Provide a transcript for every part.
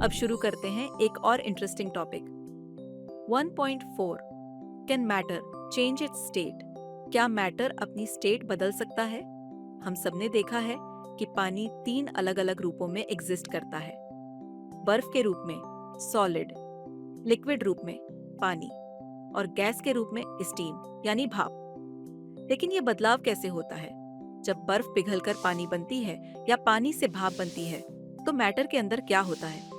अब शुरू करते हैं एक और interesting topic. 1.4 can matter change it's state? क्या मैटर अपनी स्टेट बदल सकता है? हम सबने देखा है कि पानी 3 अलग-अलग रूपों में एग्जिस्ट करता है। बर्फ के रूप में सॉलिड, लिक्विड रूप में पानी और गैस के रूप में स्टीम यानी भाप। लेकिन ये बदलाव कैसे होता है? जब बर्फ पिघलकर पानी बनती है या पानी से भाप बनती है, तो मैटर के अंदर क्या होता है?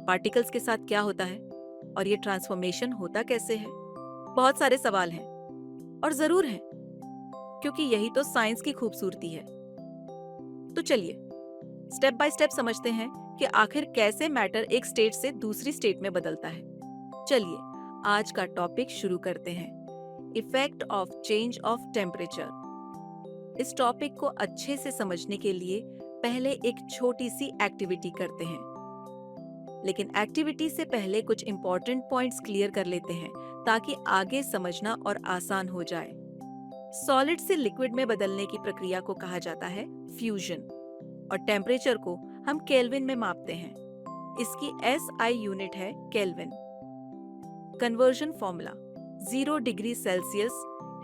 पार्टिकल्स के साथ क्या होता है? और ये ट्रांसफॉर्मेशन होता कैसे है? बहुत सारे सवाल हैं और जरूर हैं, क्योंकि यही तो साइंस की खूबसूरती है। तो चलिए स्टेप बाय स्टेप समझते हैं कि आखिर कैसे मैटर एक स्टेट से दूसरी स्टेट में बदलता है। चलिए आज का टॉपिक शुरू करते हैं, effect of change of temperature. इस टॉपिक को अच्छे से समझने के लिए पहले एक छोटी सी एक्टिविटी करते हैं। लेकिन एक्टिविटी से पहले कुछ इंपॉर्टेंट पॉइंट्स क्लियर कर लेते हैं ताकि आगे समझना और आसान हो जाए। सॉलिड से लिक्विड में बदलने की प्रक्रिया को कहा जाता है फ्यूजन और टेम्परेचर को हम केल्विन में मापते हैं। इसकी एसआई यूनिट है kelvin. Conversion formula 0 degree Celsius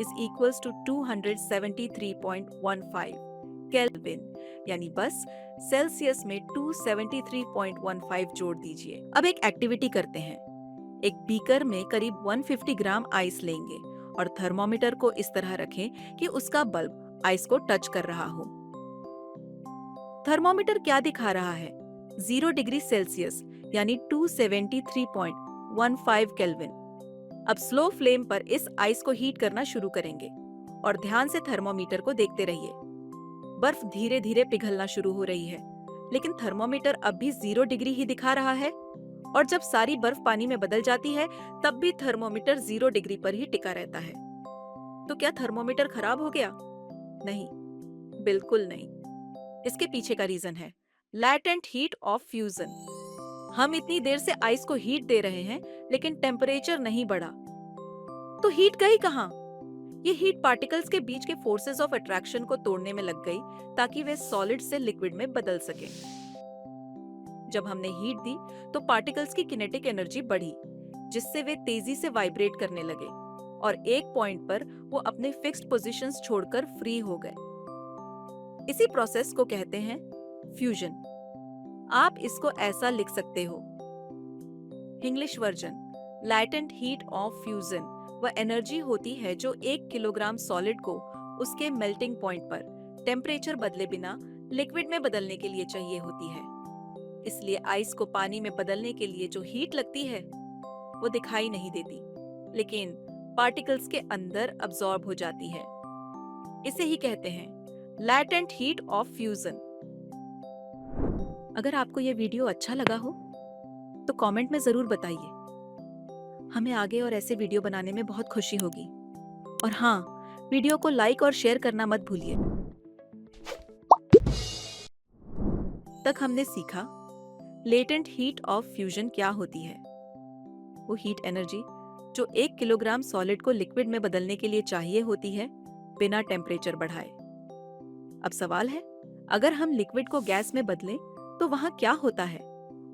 is equals to 273.15 kelvin, यानी बस सेल्सियस में 273.15 जोड़ दीजिए। अब एक एक्टिविटी करते हैं। एक बीकर में करीब 150 ग्राम आइस लेंगे और थर्मोमीटर को इस तरह रखें कि उसका बल्ब आइस को टच कर रहा हो। थर्मोमीटर क्या दिखा रहा है? 0 डिग्री सेल्सियस यानी 273.15 केल्विन। अब स्लो फ्लेम पर इस आइस को हीट करना शुरू करेंगे और ध्यान से थर्मोमीटर को देखते रहिए। बर्फ धीरे धीरे पिघलना शुरू हो रही है, लेकिन थर्मोमीटर अब भी 0 डिग्री ही दिखा रहा है। और जब सारी बर्फ पानी में बदल जाती है, तब भी थर्मोमीटर 0 डिग्री पर ही टिका रहता है। तो क्या थर्मोमीटर खराब हो गया? नहीं, बिल्कुल नहीं। इसके पीछे का रीजन है लैटेंट हीट ऑफ फ्यूजन। हम इतनी देर से आइस को हीट दे रहे हैं, लेकिन टेम्परेचर नहीं बढ़ा। तो हीट गई कहाँ? ये हीट पार्टिकल्स के बीच के फोर्सेस ऑफ अट्रैक्शन को तोड़ने में लग गई ताकि वे सॉलिड से लिक्विड में बदल सके। जब हमने हीट दी तो पार्टिकल्स की किनेटिक एनर्जी बढ़ी, जिससे वे तेजी से वाइब्रेट करने लगे और एक पॉइंट पर वो अपने फिक्स्ड पोजीशंस छोड़कर फ्री हो गए। इसी प्रोसेस को कहते हैं फ्यूजन। आप इसको ऐसा लिख सकते हो, English version, latent heat of fusion वह एनर्जी होती है जो 1 किलोग्राम सॉलिड को उसके मेल्टिंग पॉइंट पर टेम्परेचर बदले बिना लिक्विड में बदलने के लिए चाहिए होती है। इसलिए आइस को पानी में बदलने के लिए जो हीट लगती है वो दिखाई नहीं देती, लेकिन पार्टिकल्स के अंदर अब्सॉर्ब हो जाती है। इसे ही कहते हैं लैटेंट हीट ऑफ फ्यूजन। अगर आपको यह वीडियो अच्छा लगा हो तो कमेंट में जरूर बताइए। हमें आगे और ऐसे वीडियो बनाने में बहुत खुशी होगी। और हाँ, वीडियो को लाइक और शेयर करना मत भूलिए। तक हमने सीखा लेटेंट हीट ऑफ फ्यूजन क्या होती है। वो हीट एनर्जी जो 1 किलोग्राम सॉलिड को लिक्विड में बदलने के लिए चाहिए होती है बिना टेम्परेचर बढ़ाए। अब सवाल है, अगर हम लिक्विड को गैस में बदलें तो वहां क्या होता है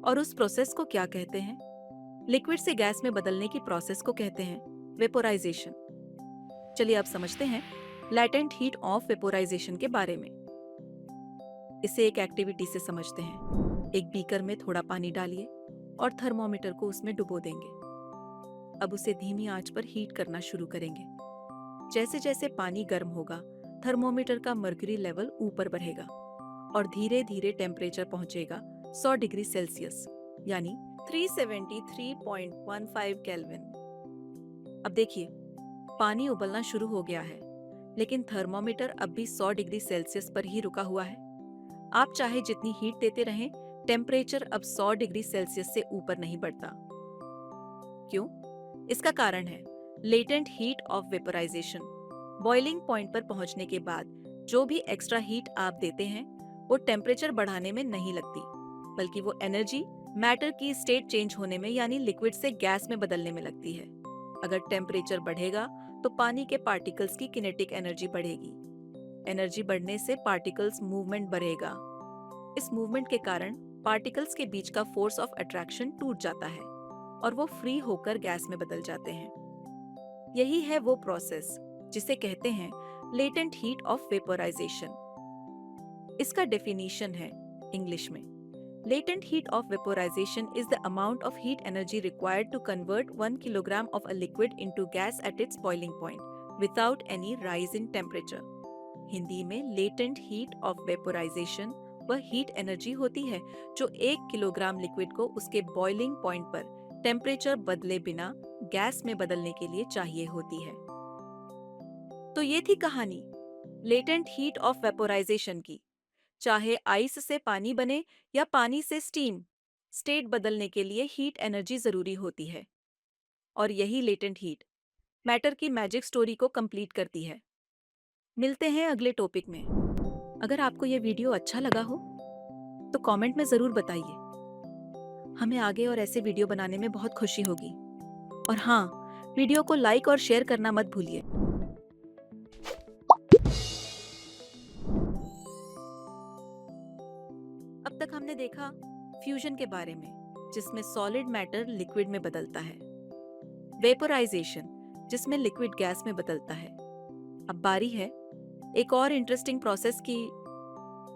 और उस प्रोसेस को क्या कहते हैं? लिक्विड से गैस में बदलने की प्रोसेस को कहते हैं वेपोराइजेशन। चलिए अब समझते हैं लैटेंट हीट ऑफ वेपोराइजेशन के बारे में। इसे एक एक्टिविटी से समझते हैं। एक बीकर में थोड़ा पानी डालिए और थर्मोमीटर को उसमें डुबो देंगे। अब उसे धीमी आंच पर हीट करना शुरू करेंगे। जैसे जैसे पानी गर्म होगा, थर्मोमीटर का मर्क्यूरी लेवल ऊपर बढ़ेगा और धीरे धीरे टेम्परेचर पहुंचेगा 100 डिग्री सेल्सियस यानी 373.15 केल्विन। अब देखिए, पानी उबलना शुरू हो गया है, लेकिन थर्मोमीटर अब भी 100 डिग्री सेल्सियस पर ही रुका हुआ है। आप चाहे जितनी हीट देते रहें, टेम्परेचर अब 100 डिग्री सेल्सियस से ऊपर नहीं बढ़ता। क्यों? इसका कारण है latent heat of vaporisation. Boiling point पर पहुंचने के बाद जो भी एक्स्ट्रा हीट आप देते हैं वो टेम्परेचर बढ़ाने में नहीं लगती, बल्कि वो एनर्जी मैटर की स्टेट चेंज होने में यानी लिक्विड से गैस में बदलने में लगती है। अगर टेम्परेचर बढ़ेगा तो पानी के पार्टिकल्स की किनेटिक एनर्जी बढ़ेगी। एनर्जी बढ़ने से पार्टिकल्स मूवमेंट बढ़ेगा। इस मूवमेंट के कारण पार्टिकल्स के बीच का फोर्स ऑफ अट्रैक्शन टूट जाता है और वो फ्री होकर गैस में बदल जाते हैं। यही है वो प्रोसेस जिसे कहते हैं लेटेंट हीट ऑफ वेपोराइजेशन। इसका डेफिनेशन है इंग्लिश में, latent heat of vaporization is the amount of heat energy required to convert 1 kilogram of a liquid into gas at its boiling point without any rise in temperature। Hindi में latent heat of vaporization वह heat energy होती है जो 1 kilogram liquid को उसके boiling point पर temperature बदले बिना गैस में बदलने के लिए चाहिए होती है। तो ये थी कहानी लेटेंट हीट ऑफ वेपोराइजेशन की। चाहे आइस से पानी बने या पानी से स्टीम, स्टेट बदलने के लिए हीट एनर्जी जरूरी होती है। और यही लेटेंट हीट मैटर की मैजिक स्टोरी को कंप्लीट करती है। मिलते हैं अगले टॉपिक में। अगर आपको यह वीडियो अच्छा लगा हो तो कमेंट में जरूर बताइए। हमें आगे और ऐसे वीडियो बनाने में बहुत खुशी होगी। और हाँ, वीडियो को लाइक और शेयर करना मत भूलिए। अब तक हमने देखा फ्यूजन के बारे में, जिसमें सॉलिड मैटर लिक्विड में बदलता है, वेपोराइजेशन जिसमें लिक्विड गैस में बदलता है। अब बारी है एक और इंटरेस्टिंग प्रोसेस की।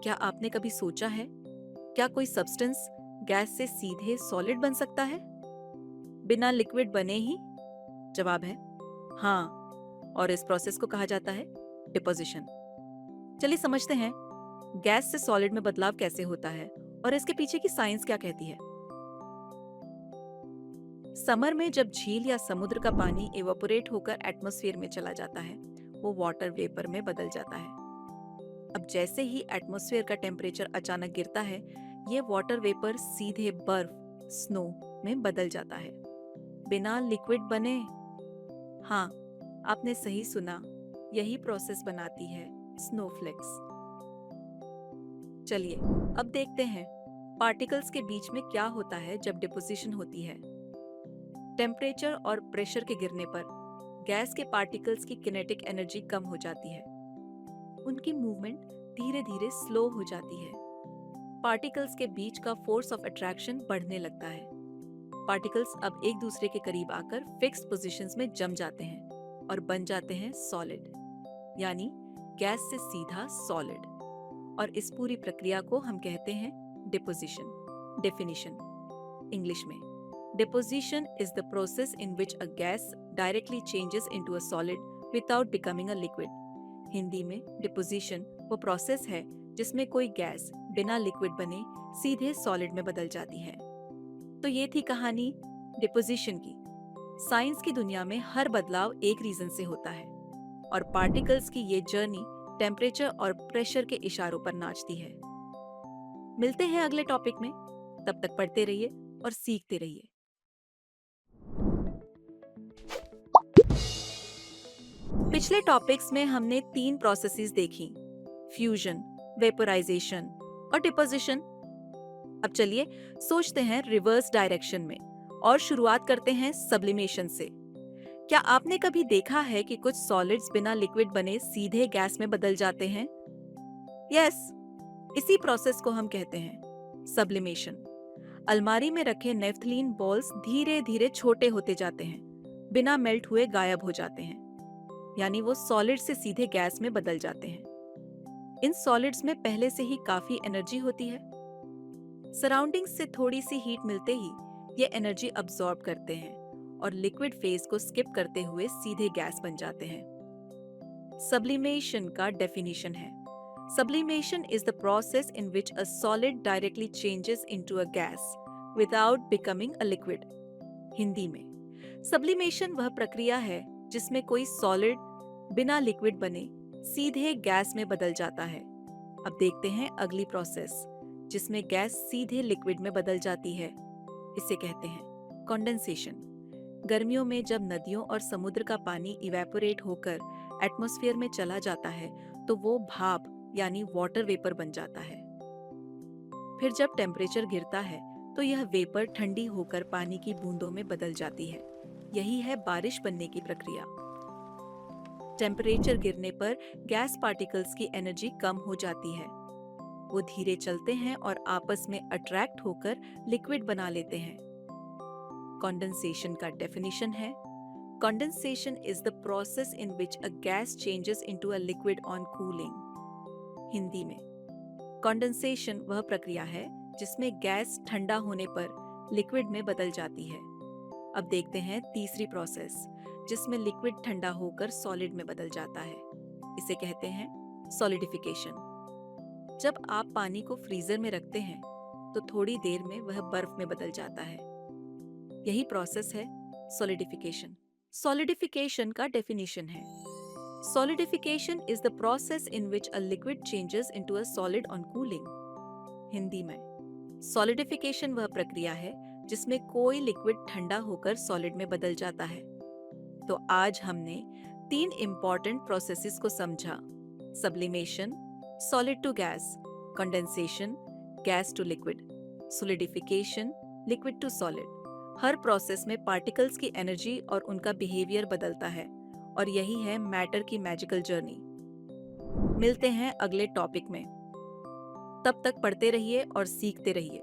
क्या आपने कभी सोचा है, क्या कोई सब्सटेंस गैस से सीधे सॉलिड बन सकता है बिना लिक्विड बने ही? जवाब है हाँ, और इस प्रोसेस को कहा जाता है डिपोजिशन। चलिए समझते हैं गैस से सॉलिड में बदलाव कैसे होता है और इसके पीछे की साइंस क्या कहती है। समर में जब झील या समुद्र का पानी इवेपोरेट होकर एटमॉस्फेयर में चला जाता है, वो वाटर वेपर में बदल जाता है। अब जैसे ही एटमॉस्फेयर का टेम्परेचर अचानक गिरता है, ये वाटर वेपर सीधे बर्फ, स्नो में बदल जाता है बिना लिक्विड बने। हाँ, आपने सही सुना, यही प्रोसेस बनाती है स्नोफ्लेक्स। चलिए अब देखते हैं पार्टिकल्स के बीच में क्या होता है जब डिपोजिशन होती है। टेम्परेचर और प्रेशर के गिरने पर गैस के पार्टिकल्स की किनेटिक एनर्जी कम हो जाती है। उनकी मूवमेंट धीरे धीरे स्लो हो जाती है। पार्टिकल्स के बीच का फोर्स ऑफ अट्रैक्शन बढ़ने लगता है। पार्टिकल्स अब एक दूसरे के करीब आकर फिक्स्ड पोजीशंस में जम जाते हैं और बन जाते हैं सॉलिड, यानी गैस से सीधा सॉलिड। और इस पूरी प्रक्रिया को हम कहते हैं डिपोजिशन। डेफिनेशन इंग्लिश में, deposition is the process in which a gas directly changes into a solid without becoming a liquid. Hindi में डिपोजिशन वो प्रोसेस है जिसमें कोई गैस बिना लिक्विड बने सीधे सॉलिड में बदल जाती है। तो ये थी कहानी डिपोजिशन की। साइंस की दुनिया में हर बदलाव एक रीजन से होता है और पार्टिकल्स की ये जर्नी टेम्परेचर और प्रेशर के इशारों पर नाचती है। मिलते हैं अगले टॉपिक में, तब तक पढ़ते रहिए और सीखते रहिए। पिछले टॉपिक्स में हमने 3 प्रोसेसेस देखी, फ्यूजन, वेपोराइजेशन और डिपोजिशन। अब चलिए सोचते हैं रिवर्स डायरेक्शन में और शुरुआत करते हैं सब्लिमेशन से। क्या आपने कभी देखा है कि कुछ सॉलिड्स बिना लिक्विड बने सीधे गैस में बदल जाते हैं? यस, इसी प्रोसेस को हम कहते हैं सब्लिमेशन। अलमारी में रखे नेफ्थलीन बॉल्स धीरे धीरे छोटे होते जाते हैं, बिना मेल्ट हुए गायब हो जाते हैं, यानी वो सॉलिड से सीधे गैस में बदल जाते हैं। इन सॉलिड्स में पहले से ही काफी एनर्जी होती है। सराउंडिंग्स से थोड़ी सी हीट मिलते ही ये एनर्जी अब्सॉर्ब करते हैं और लिक्विड फेज को स्किप करते हुए सीधे गैस बन जाते हैं। सब्लिमेशन का डेफिनेशन है, sublimation is the process in which a solid directly changes into a gas without becoming a liquid. Hindi में, सब्लिमेशन वह प्रक्रिया है जिसमें कोई सॉलिड बिना लिक्विड बने सीधे गैस में बदल जाता है। अब देखते हैं अगली प्रोसेस जिसमें गैस सीधे लिक्विड में बदल जाती है। इसे कहते हैं कंडेंसेशन। गर्मियों में जब नदियों और समुद्र का पानी इवेपोरेट होकर एटमॉस्फेयर में चला जाता है तो वो भाप यानी वाटर वेपर बन जाता है। फिर जब टेम्परेचर गिरता है तो यह वेपर ठंडी होकर पानी की बूंदों में बदल जाती है। यही है बारिश बनने की प्रक्रिया। टेम्परेचर गिरने पर गैस पार्टिकल्स की एनर्जी कम हो जाती है। वो धीरे चलते हैं और आपस में अट्रैक्ट होकर लिक्विड बना लेते हैं। कंडेंसेशन का डेफिनेशन है, condensation is the process in which a gas changes into a liquid on cooling. Hindi में कंडेंसेशन वह प्रक्रिया है जिसमें गैस ठंडा होने पर लिक्विड में बदल जाती है। अब देखते हैं तीसरी प्रोसेस, जिसमें लिक्विड ठंडा होकर सॉलिड में बदल जाता है। इसे कहते हैं सॉलिडिफिकेशन। जब आप पानी को फ्रीजर में रखते हैं तो थोड़ी देर में वह बर्फ में बदल जाता है। यही प्रोसेस है सॉलिडिफिकेशन। सॉलिडिफिकेशन का डेफिनेशन है, solidification is the process in which a liquid changes into a solid on cooling. Hindi में सॉलिडिफिकेशन वह प्रक्रिया है जिसमें कोई लिक्विड ठंडा होकर सॉलिड में बदल जाता है। तो आज हमने 3 इंपॉर्टेंट प्रोसेसेस को समझा, sublimation, solid to gas, condensation, gas to liquid, solidification, liquid to solid. हर प्रोसेस में पार्टिकल्स की एनर्जी और उनका बिहेवियर बदलता है और यही है मैटर की मैजिकल जर्नी। मिलते हैं अगले टॉपिक में। तब तक पढ़ते रहिए और सीखते रहिए।